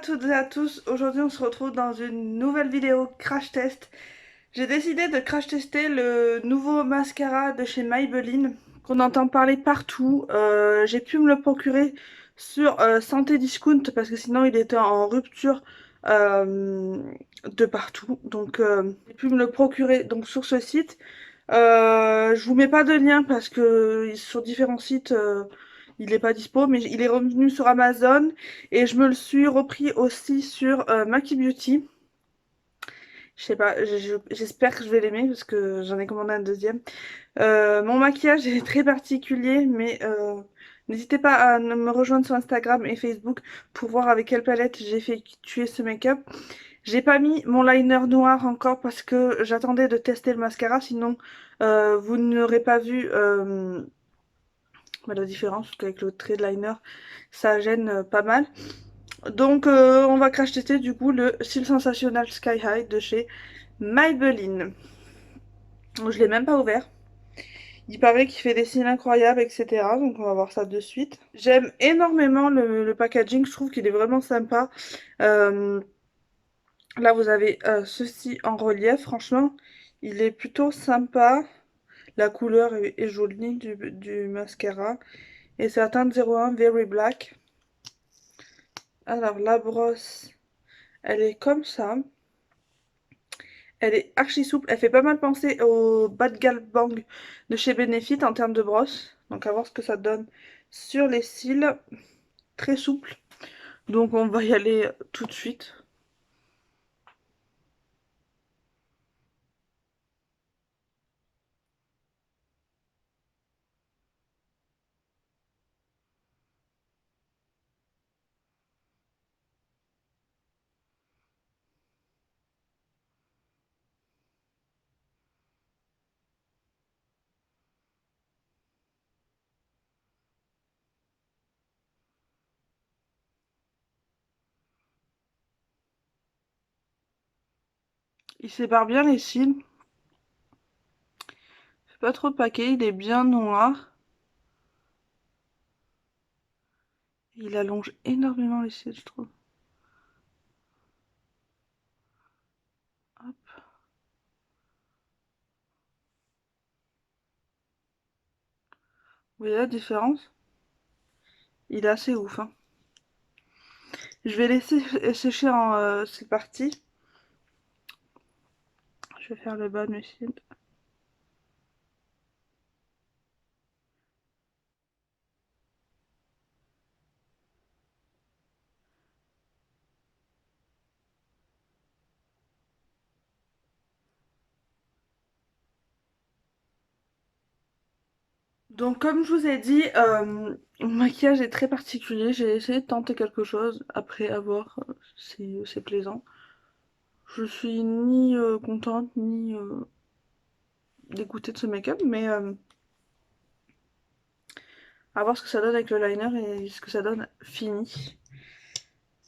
toutes et à tous, aujourd'hui on se retrouve dans une nouvelle vidéo crash test. J'ai décidé de crash tester le nouveau mascara de chez Maybelline qu'on entend parler partout. J'ai pu me le procurer sur Santé Discount parce que sinon il était en rupture euh, de partout. Donc j'ai pu me le procurer donc sur ce site. Je vous mets pas de lien parce que sur différents sites il est pas dispo, mais il est revenu sur Amazon et je me le suis repris aussi sur Maki Beauty. Je sais pas, j'espère que je vais l'aimer parce que j'en ai commandé un deuxième. Mon maquillage est très particulier, mais n'hésitez pas à me rejoindre sur Instagram et Facebook pour voir avec quelle palette j'ai effectué ce make-up. J'ai pas mis mon liner noir encore parce que j'attendais de tester le mascara, sinon vous n'aurez pas vu la différence, parce qu'avec le trait de liner, ça gêne pas mal. Donc on va crash tester du coup le Cils Sensationnel Sky High de chez Maybelline. Je l'ai même pas ouvert. Il paraît qu'il fait des cils incroyables, etc. Donc on va voir ça de suite. J'aime énormément le packaging, je trouve qu'il est vraiment sympa. Euh, Là vous avez ceci en relief, franchement, il est plutôt sympa. La couleur est jolie du mascara. Et c'est la teinte 01 Very Black. Alors la brosse, elle est comme ça. Elle est archi souple. Elle fait pas mal penser au Bad Gal Bang de chez Benefit en termes de brosse. Donc à voir ce que ça donne sur les cils. Très souple. Donc on va y aller tout de suite. Il sépare bien les cils. Fait pas trop de paquet. Il est bien noir. Il allonge énormément les cils, je trouve. Hop. Vous voyez la différence? Il est assez ouf, hein. Je vais laisser sécher en... c'est parti. Je vais faire le bas de mes cils. Donc comme je vous ai dit, mon maquillage est très particulier. J'ai essayé de tenter quelque chose après avoir si c'est plaisant. Je suis ni contente ni dégoûtée de ce make-up, mais à voir ce que ça donne avec le liner et ce que ça donne fini.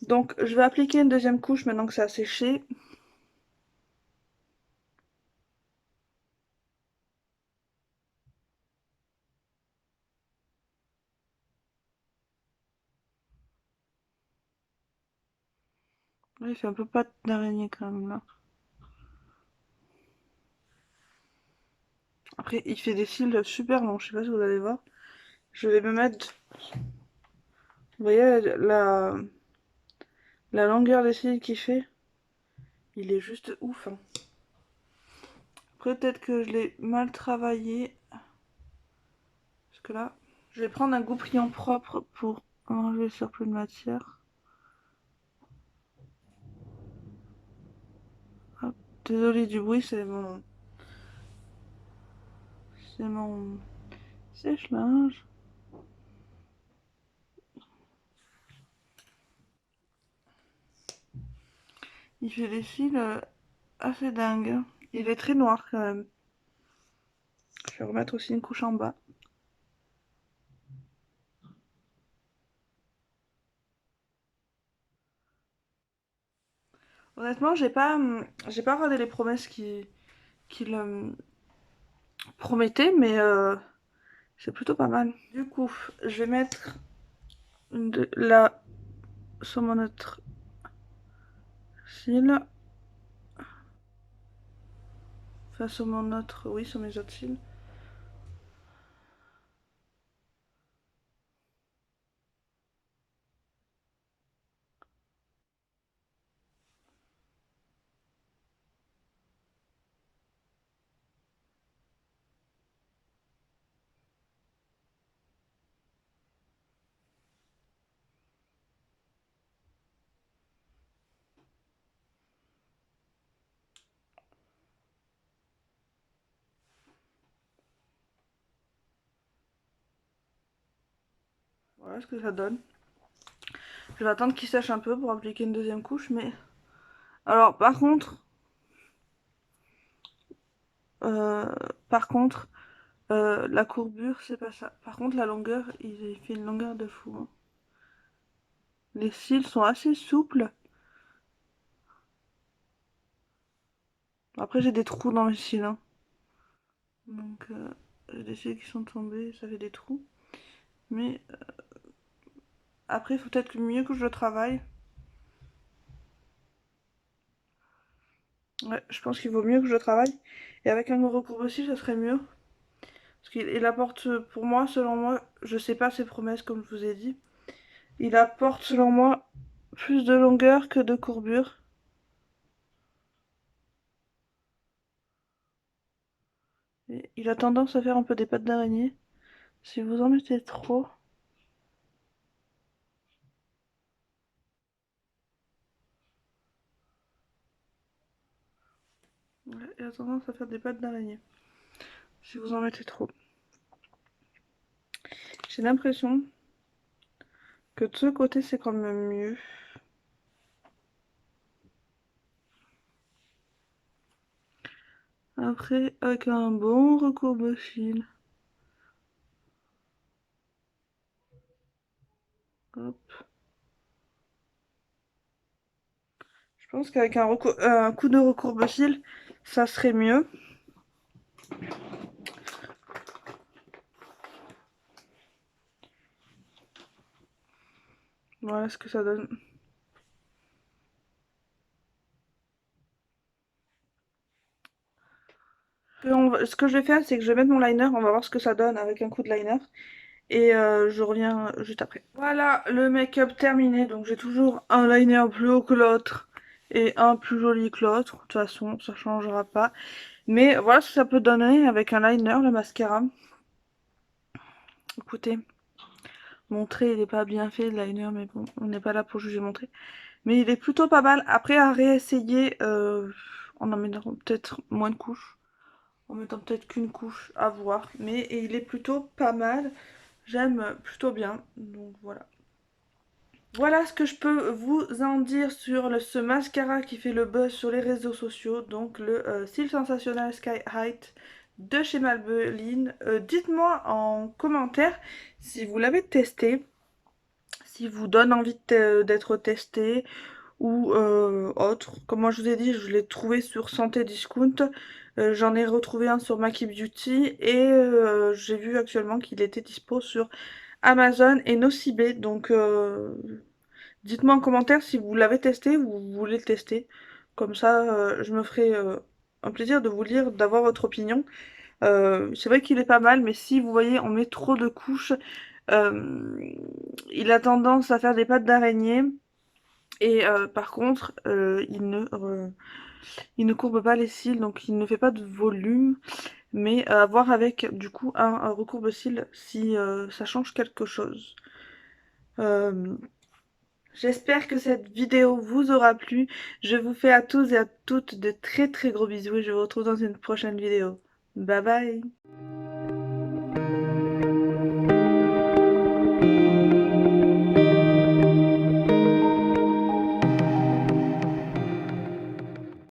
Donc je vais appliquer une deuxième couche maintenant que ça a séché. Ouais, il fait un peu pâte d'araignée quand même là. Après il fait des cils super longs, je sais pas si vous allez voir. Je vais me mettre, vous voyez la longueur des cils qu'il fait. Il est juste ouf, hein. Peut-être que je l'ai mal travaillé. Parce que là, je vais prendre un goupillon propre pour enlever le surplus de matière. Hop. Désolée du bruit, c'est mon sèche-linge. Il fait des cils assez dingues. Il est très noir quand même. Je vais remettre aussi une couche en bas. Honnêtement, j'ai pas regardé les promesses qu'il promettait, mais c'est plutôt pas mal. Du coup, je vais mettre là sur mon autre cils. Enfin, sur mon autre... Oui, sur mes autres cils. Voilà ce que ça donne. Je vais attendre qu'il sèche un peu pour appliquer une deuxième couche, mais... Alors, par contre... euh, par contre, la courbure, c'est pas ça. Par contre, la longueur, il fait une longueur de fou, hein. Les cils sont assez souples. Après, j'ai des trous dans mes cils, hein. Donc, j'ai des cils qui sont tombés, ça fait des trous. Mais après, il faut peut-être mieux que je le travaille. Ouais, je pense qu'il vaut mieux que je le travaille. Et avec un recours aussi, ça serait mieux. Parce qu'il apporte, pour moi, selon moi, je sais pas ses promesses, comme je vous ai dit. Il apporte, selon moi, plus de longueur que de courbure. Et il a tendance à faire un peu des pattes d'araignée. Si vous en mettez trop, ouais, il a tendance à faire des pattes d'araignée. Si vous en mettez trop. J'ai l'impression que de ce côté, c'est quand même mieux. Après, avec un bon recourbe-fil. Hop. Je pense qu'avec un coup de recourbe-fil, ça serait mieux. Voilà ce que ça donne. Ce que je vais faire, c'est que je vais mettre mon liner. On va voir ce que ça donne avec un coup de liner. Et je reviens juste après. Voilà le make-up terminé. Donc j'ai toujours un liner plus haut que l'autre et un plus joli que l'autre. De toute façon, ça changera pas. Mais voilà ce que ça peut donner avec un liner, le mascara. Écoutez, mon trait il est pas bien fait, le liner, mais bon, on n'est pas là pour juger mon trait. Mais il est plutôt pas mal. Après à réessayer en mettant peut-être moins de couches. En mettant peut-être qu'une couche à voir. Mais il est plutôt pas mal. J'aime plutôt bien. Donc voilà. Voilà ce que je peux vous en dire sur ce mascara qui fait le buzz sur les réseaux sociaux. Donc le Style Sensationnel Sky Height de chez Maybelline. Dites-moi en commentaire si vous l'avez testé. Si vous donne envie d'être testé ou autre. Comme moi je vous ai dit, je l'ai trouvé sur Santé Discount. J'en ai retrouvé un sur Maki Beauty et j'ai vu actuellement qu'il était dispo sur Amazon et Nocibé. Donc dites-moi en commentaire si vous l'avez testé ou vous voulez le tester. Comme ça, je me ferai un plaisir de vous lire, d'avoir votre opinion. C'est vrai qu'il est pas mal, mais si vous voyez, on met trop de couches, euh, il a tendance à faire des pattes d'araignée. Et par contre, il ne courbe pas les cils, donc il ne fait pas de volume. Mais à voir avec du coup un recourbe-cils si ça change quelque chose. Euh, J'espère que cette vidéo vous aura plu. Je vous fais à tous et à toutes de très très gros bisous et je vous retrouve dans une prochaine vidéo. Bye bye!